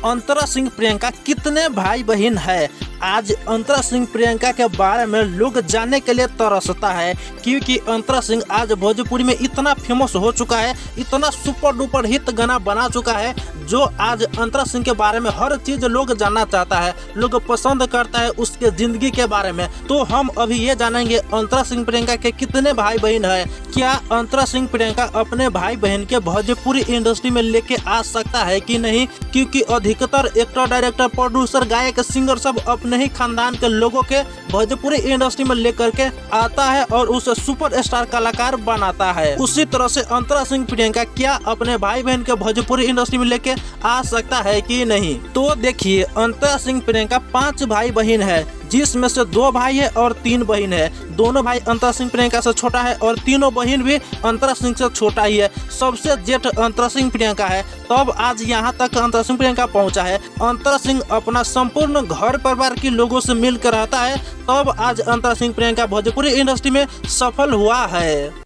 अंतरा सिंह प्रियंका कितने भाई बहन है। आज अंतरा सिंह प्रियंका के बारे में लोग जानने के लिए तरसता है, क्योंकि अंतरा सिंह आज भोजपुरी में इतना फेमस हो चुका है, इतना सुपर डुपर हिट गाना बना चुका है, जो आज अंतरा सिंह के बारे में हर चीज लोग जानना चाहता है, लोग पसंद करता है उसके जिंदगी के बारे में। तो हम अभी ये जानेंगे अंतरा सिंह प्रियंका के कितने भाई बहन है, क्या अंतरा सिंह प्रियंका अपने भाई बहन के भोजपुरी इंडस्ट्री में लेके आ सकता है कि नहीं, क्योंकि अधिकतर एक्टर, डायरेक्टर, प्रोड्यूसर, गायक, सिंगर सब अपने ही खानदान के लोगों के भोजपुरी इंडस्ट्री में लेकर के आता है और उसे सुपर स्टार कलाकार बनाता है। उसी तरह से अंतरा सिंह प्रियंका क्या अपने भाई बहन के भोजपुरी इंडस्ट्री में लेके आ सकता है कि नहीं। तो देखिए, अंतरा सिंह प्रियंका 5 भाई बहन है, जिसमें से 2 भाई है और 3 बहन है। दोनों भाई अंतरा सिंह प्रियंका से छोटा है और तीनों बहन भी अंतरा सिंह से छोटा ही है। सबसे जेठ अंतरा सिंह प्रियंका है, तब आज यहाँ तक अंतरा सिंह प्रियंका पहुँचा है। अंतरा सिंह अपना संपूर्ण घर परिवार के लोगों से मिलकर रहता है, तब आज अंतरा सिंह प्रियंका भोजपुरी इंडस्ट्री में सफल हुआ है।